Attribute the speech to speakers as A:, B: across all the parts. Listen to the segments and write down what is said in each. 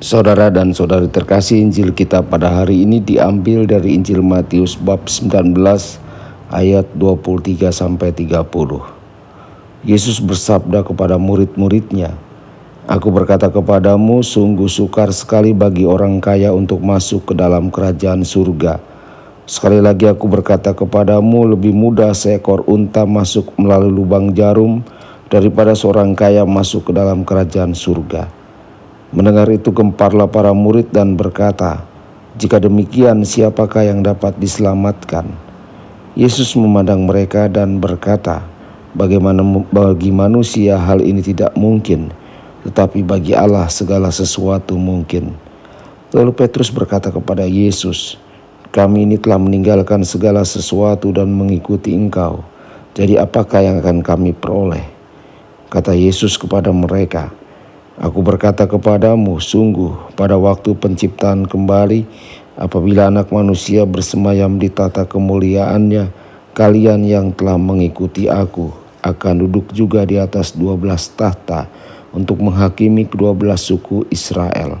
A: Saudara dan saudari terkasih, Injil kita pada hari ini diambil dari Injil Matius bab 19 ayat 23 sampai 30. Yesus bersabda kepada murid-muridnya, "Aku berkata kepadamu, sungguh sukar sekali bagi orang kaya untuk masuk ke dalam kerajaan surga. Sekali lagi aku berkata kepadamu, lebih mudah seekor unta masuk melalui lubang jarum daripada seorang kaya masuk ke dalam kerajaan surga." Mendengar itu gemparlah para murid dan berkata, "Jika demikian, siapakah yang dapat diselamatkan?" Yesus memandang mereka dan berkata, bagi manusia hal ini tidak mungkin, tetapi bagi Allah segala sesuatu mungkin." Lalu Petrus berkata kepada Yesus, "Kami ini telah meninggalkan segala sesuatu dan mengikuti Engkau. Jadi apakah yang akan kami peroleh?" Kata Yesus kepada mereka, "Aku berkata kepadamu, sungguh pada waktu penciptaan kembali, apabila Anak Manusia bersemayam di tata kemuliaannya, kalian yang telah mengikuti aku akan duduk juga di atas 12 tahta untuk menghakimi ke-12 suku Israel.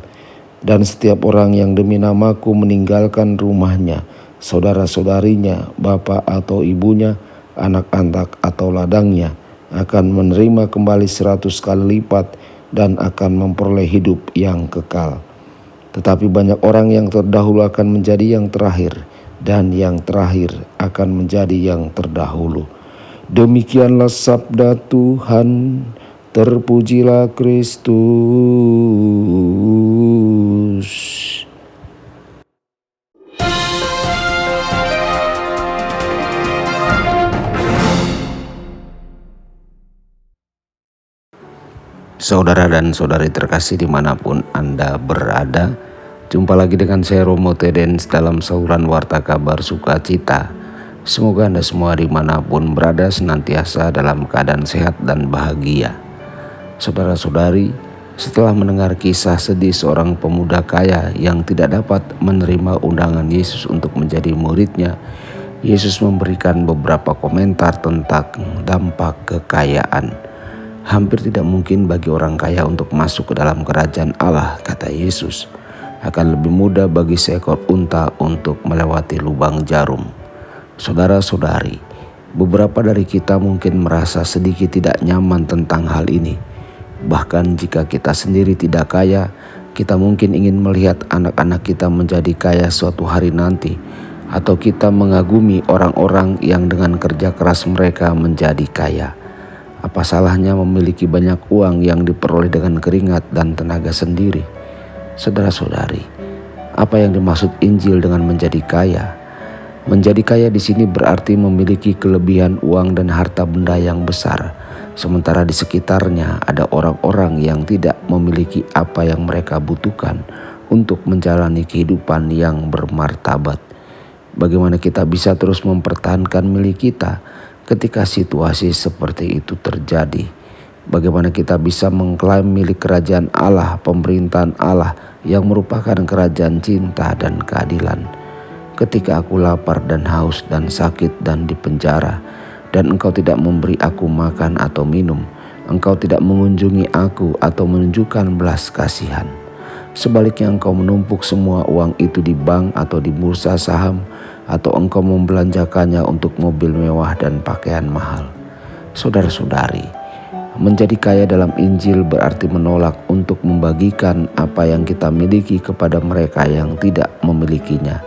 A: Dan setiap orang yang demi namaku meninggalkan rumahnya, saudara-saudarinya, bapak atau ibunya, anak-anak atau ladangnya, akan menerima kembali 100 kali lipat dan akan memperoleh hidup yang kekal. Tetapi banyak orang yang terdahulu akan menjadi yang terakhir, dan yang terakhir akan menjadi yang terdahulu." Demikianlah sabda Tuhan. Terpujilah Kristus. Saudara dan saudari terkasih dimanapun Anda berada, jumpa lagi dengan saya Romo Tedens dalam saluran Warta Kabar Sukacita. Semoga Anda semua dimanapun berada senantiasa dalam keadaan sehat dan bahagia. Saudara-saudari, setelah mendengar kisah sedih seorang pemuda kaya yang tidak dapat menerima undangan Yesus untuk menjadi muridnya, Yesus memberikan beberapa komentar tentang dampak kekayaan. "Hampir tidak mungkin bagi orang kaya untuk masuk ke dalam kerajaan Allah," kata Yesus. "Akan lebih mudah bagi seekor unta untuk melewati lubang jarum." Saudara-saudari, beberapa dari kita mungkin merasa sedikit tidak nyaman tentang hal ini. Bahkan jika kita sendiri tidak kaya, kita mungkin ingin melihat anak-anak kita menjadi kaya suatu hari nanti, atau kita mengagumi orang-orang yang dengan kerja keras mereka menjadi kaya. Apa salahnya memiliki banyak uang yang diperoleh dengan keringat dan tenaga sendiri? Saudara-saudari, apa yang dimaksud Injil dengan menjadi kaya? Menjadi kaya di sini berarti memiliki kelebihan uang dan harta benda yang besar, sementara di sekitarnya ada orang-orang yang tidak memiliki apa yang mereka butuhkan untuk menjalani kehidupan yang bermartabat. Bagaimana kita bisa terus mempertahankan milik kita ketika situasi seperti itu terjadi? Bagaimana kita bisa mengklaim milik kerajaan Allah, pemerintahan Allah yang merupakan kerajaan cinta dan keadilan? Ketika aku lapar dan haus dan sakit dan dipenjara, dan Engkau tidak memberi aku makan atau minum, Engkau tidak mengunjungi aku atau menunjukkan belas kasihan. Sebaliknya Engkau menumpuk semua uang itu di bank atau di bursa saham, atau Engkau membelanjakannya untuk mobil mewah dan pakaian mahal. Saudara-saudari, menjadi kaya dalam Injil berarti menolak untuk membagikan apa yang kita miliki kepada mereka yang tidak memilikinya.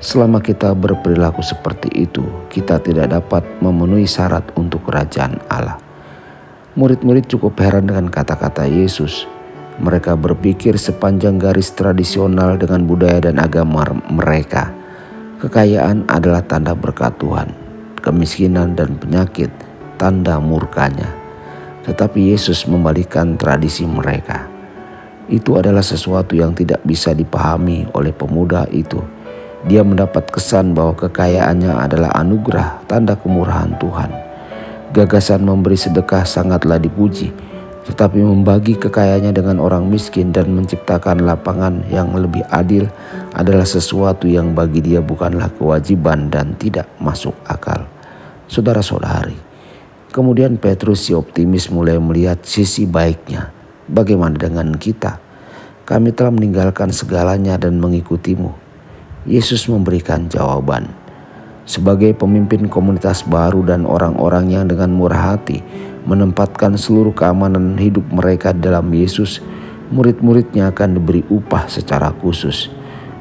A: Selama kita berperilaku seperti itu, kita tidak dapat memenuhi syarat untuk kerajaan Allah. Murid-murid cukup heran dengan kata-kata Yesus. Mereka berpikir sepanjang garis tradisional dengan budaya dan agama mereka. Kekayaan adalah tanda berkat Tuhan, kemiskinan dan penyakit tanda murkanya. Tetapi Yesus membalikkan tradisi mereka. Itu adalah sesuatu yang tidak bisa dipahami oleh pemuda itu. Dia mendapat kesan bahwa kekayaannya adalah anugerah, tanda kemurahan Tuhan. Gagasan memberi sedekah sangatlah dipuji, tetapi membagi kekayaannya dengan orang miskin dan menciptakan lapangan yang lebih adil adalah sesuatu yang bagi dia bukanlah kewajiban dan tidak masuk akal. Saudara-saudari, kemudian Petrus si optimis mulai melihat sisi baiknya. Bagaimana dengan kita? Kami telah meninggalkan segalanya dan mengikutimu. Yesus memberikan jawaban. Sebagai pemimpin komunitas baru dan orang-orang yang dengan murah hati menempatkan seluruh keamanan hidup mereka dalam Yesus, murid-muridnya akan diberi upah secara khusus.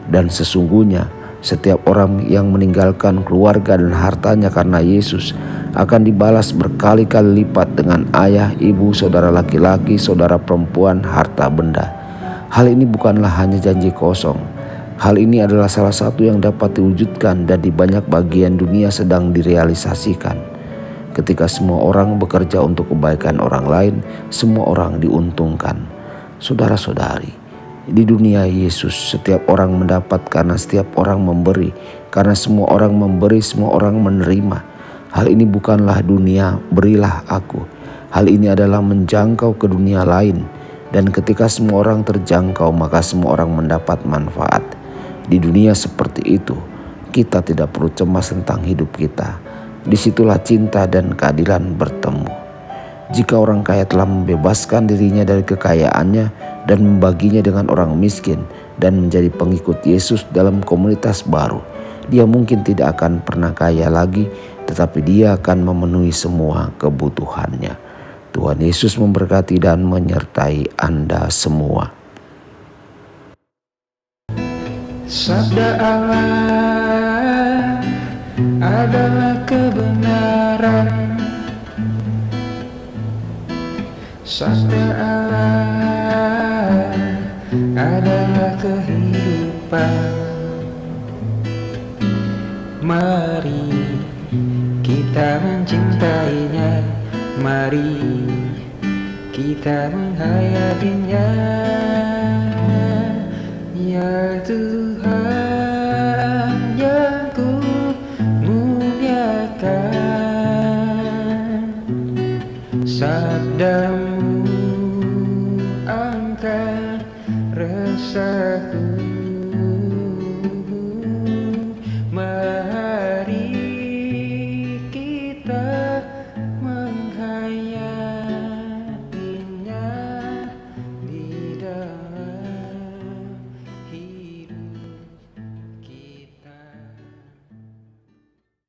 A: Dan sesungguhnya setiap orang yang meninggalkan keluarga dan hartanya karena Yesus akan dibalas berkali-kali lipat dengan ayah, ibu, saudara laki-laki, saudara perempuan, harta benda. Hal ini bukanlah hanya janji kosong. Hal ini adalah salah satu yang dapat diwujudkan dan di banyak bagian dunia sedang direalisasikan. Ketika semua orang bekerja untuk kebaikan orang lain, semua orang diuntungkan. Saudara-saudari, di dunia Yesus setiap orang mendapat karena setiap orang memberi. Karena semua orang memberi, semua orang menerima. Hal ini bukanlah dunia, berilah aku. Hal ini adalah menjangkau ke dunia lain. Dan ketika semua orang terjangkau, maka semua orang mendapat manfaat. Di dunia seperti itu, kita tidak perlu cemas tentang hidup kita. Disitulah cinta dan keadilan bertemu. Jika orang kaya telah membebaskan dirinya dari kekayaannya dan membaginya dengan orang miskin dan menjadi pengikut Yesus dalam komunitas baru, dia mungkin tidak akan pernah kaya lagi, tetapi dia akan memenuhi semua kebutuhannya. Tuhan Yesus memberkati dan menyertai Anda semua.
B: Sabda Allah adalah kebenaran. Sabda Allah adalah kehidupan. Mari kita mencintainya, mari kita menghayatinya. Ya Tuhan yang ku muliakan, sabdamu angkat resahku.